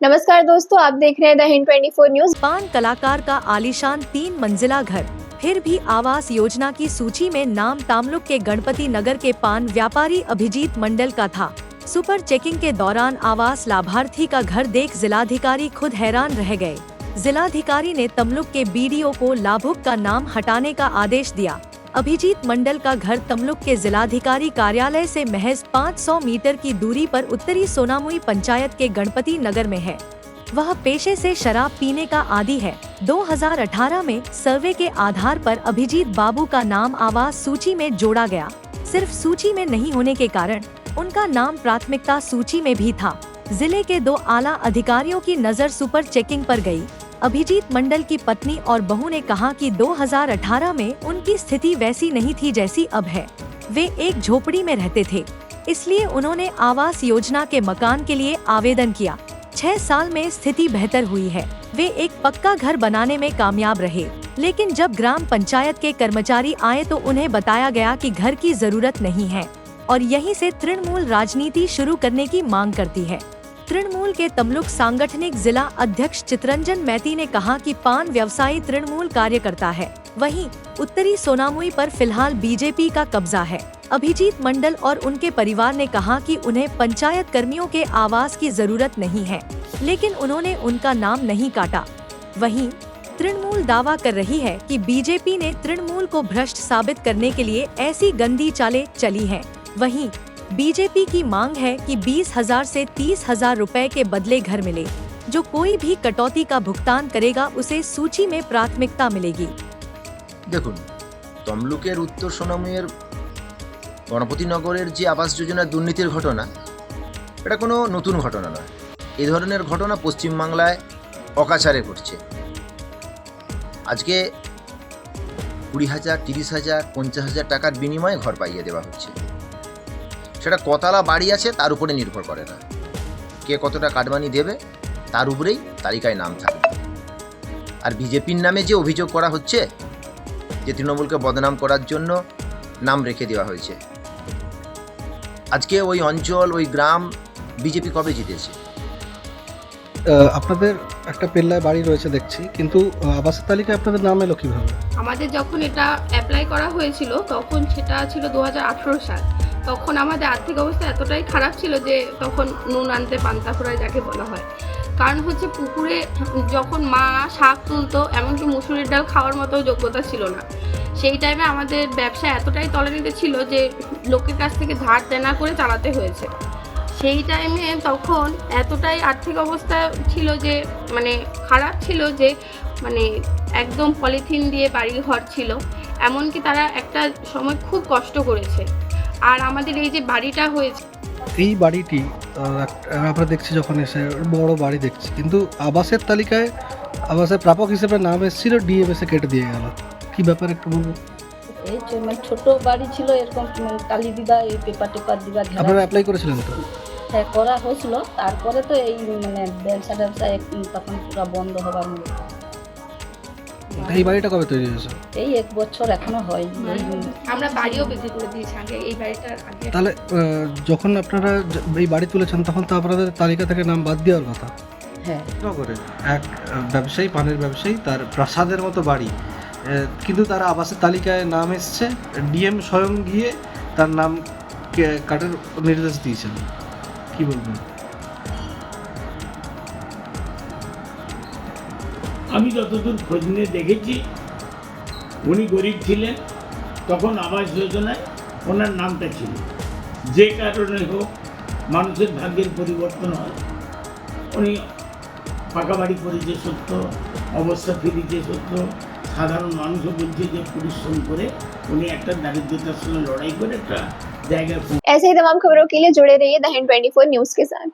नमस्कार दोस्तों, आप देख रहे हैं द हिंद 24 न्यूज। पान कलाकार का आलीशान 3 मंजिला घर, फिर भी आवास योजना की सूची में नाम तमलुक के गणपति नगर के पान व्यापारी अभिजीत मंडल का था। सुपर चेकिंग के दौरान आवास लाभार्थी का घर देख जिलाधिकारी खुद हैरान रह गए। जिलाधिकारी ने तमलुक के बीडीओ को लाभुक का नाम हटाने का आदेश दिया। अभिजीत मंडल का घर तमलुक के जिलाधिकारी कार्यालय से महज 500 मीटर की दूरी पर उत्तरी सोनामुई पंचायत के गणपति नगर में है। वह पेशे से शराब पीने का आदी है। 2018 में सर्वे के आधार पर अभिजीत बाबू का नाम आवास सूची में जोड़ा गया। सिर्फ सूची में नहीं होने के कारण उनका नाम प्राथमिकता सूची में भी था। जिले के 2 आला अधिकारियों की नजर सुपर चेकिंग पर गई। अभिजीत मंडल की पत्नी और बहू ने कहा कि 2018 में उनकी स्थिति वैसी नहीं थी जैसी अब है। वे एक झोपड़ी में रहते थे, इसलिए उन्होंने आवास योजना के मकान के लिए आवेदन किया। 6 साल में स्थिति बेहतर हुई है। वे एक पक्का घर बनाने में कामयाब रहे, लेकिन जब ग्राम पंचायत के कर्मचारी आए तो उन्हें बताया गया कि घर की जरूरत नहीं है और यहीं से तृणमूल राजनीति शुरू करने की मांग करती है। तृणमूल के तमलुक सांगठनिक जिला अध्यक्ष चितरंजन मैती ने कहा कि पान व्यवसायी तृणमूल कार्यकर्ता है, वहीं उत्तरी सोनामुई पर फिलहाल बीजेपी का कब्जा है। अभिजीत मंडल और उनके परिवार ने कहा कि उन्हें पंचायत कर्मियों के आवास की जरूरत नहीं है, लेकिन उन्होंने उनका नाम नहीं काटा। वहीं तृणमूल दावा कर रही है कि बीजेपी ने तृणमूल को भ्रष्ट साबित करने के लिए ऐसी गंदी चालें चली हैं। वहीं बीजेपी की मांग है कि 20,000 से 30,000 रुपए के बदले घर मिले। जो कोई भी कटौती का भुगतान करेगा उसे सूची में प्राथमिकता मिलेगी। দেখুন, তমলুকের উত্তর সোনামুইয়ের গণপতিনগরের যে আবাস যোজনার দুর্নীতির ঘটনা, এটা কোনো নতুন ঘটনা নয়। এই ধরনের ঘটনা পশ্চিমবাংলায় অকাচারে ঘটছে। আজকে 20,000, 30,000, 50,000 টাকার বিনিময়ে ঘর পাইয়ে দেওয়া হচ্ছে। সেটা কতলা বাড়ি আছে তার উপরে নির্ভর করে না, কে কতটা কাটমানি দেবে তার উপরেই তালিকায় নাম থাকবে। আর বিজেপির নামে যে অভিযোগ করা হচ্ছে যে তৃণমূলকে বদনাম করার জন্য নাম রেখে দেওয়া হয়েছে, আজকে ওই অঞ্চল ওই গ্রাম বিজেপি কবে জিতেছে? আপনাদের একটা পেল্লায় বাড়ি রয়েছে দেখছি, কিন্তু আবাসের তালিকায় আপনাদের নাম এলো কিভাবে? আমাদের যখন এটা অ্যাপ্লাই করা হয়েছিল তখন সেটা ছিল 2018 সাল। তখন আমাদের আর্থিক অবস্থা এতটাই খারাপ ছিল যে তখন নুন আনতে পান্তা ফুরায় যাকে বলা হয়। কারণ হচ্ছে পুকুরে যখন মা শাক তুলতো, এমনকি মুসুরির ডাল খাওয়ার মতো যোগ্যতা ছিল না। সেই টাইমে আমাদের ব্যবসা এতটাই তলানিতে ছিল যে লোকের কাছ থেকে ধার দেনা করে চালাতে হয়েছে। সেই টাইমে তখন এতটাই আর্থিক অবস্থা ছিল যে মানে খারাপ ছিল যে মানে একদম পলিথিন দিয়ে বাড়ি ঘর ছিল। এমনকি তারা একটা সময় খুব কষ্ট করেছে। আর আমাদের এই যে বাড়িটা হয়েছে, এই বাড়িটি আমরা দেখছি যখন এসে বড় বাড়ি দেখছি, কিন্তু আবাসের তালিকায় আবাসের প্রাপক হিসেবে নাম এসেছিল, ডিএমএসে কেটে দিয়ে গেল। কি ব্যাপার একটু বলবো? এই যে মানে ছোট বাড়ি ছিল, এরকম কালি দিবা, এই পেপার টেপার দিবা। আপনারা অ্যাপ্লাই করেছিলেন তো? হ্যাঁ, করা হয়েছিল। তারপরে তো এই মানে ব্যবসা তখন পুরো বন্ধ হবার মতো। এই বাড়িটা কবে তৈরি হয়েছে? এই 1 বছর এখনো হয়। আমরা বাড়িও বিক্রি করে দিয়েছি আগে, এই বাড়িটার আগে। তাহলে যখন আপনারা এই বাড়ি তুলেছেন তখন তো আপনাদের তালিকা থেকে নাম বাদ দেওয়ার কথা। হ্যাঁ, করে এক ব্যবসায়ী, পানের ব্যবসায়ী, তার প্রাসাদের মতো বাড়ি, কিন্তু তার আবাসের তালিকায় নাম এসছে, ডিএম স্বয়ং গিয়ে তার নাম কাটার নির্দেশ দিয়েছেন। কি বলবেন? আমি যতদূর খোঁজ নিয়ে দেখেছি, উনি গরিব ছিলেন, তখন আবাস যোজনায় ওনার নামটা ছিল। যে কারণে হোক মানুষের ভাগ্যের পরিবর্তন হয়। উনি পাকা বাড়ি করেছে সত্য, অবস্থা ফিরেছে সত্য। সাধারণ মানুষও বলছে যে পরিশ্রম করে উনি একটা দারিদ্রতার সঙ্গে লড়াই করে একটা জায়গায়। ऐसे ही तमाम खबरों के लिए जुड़े रहिए द हिंद 24 न्यूज के साथ।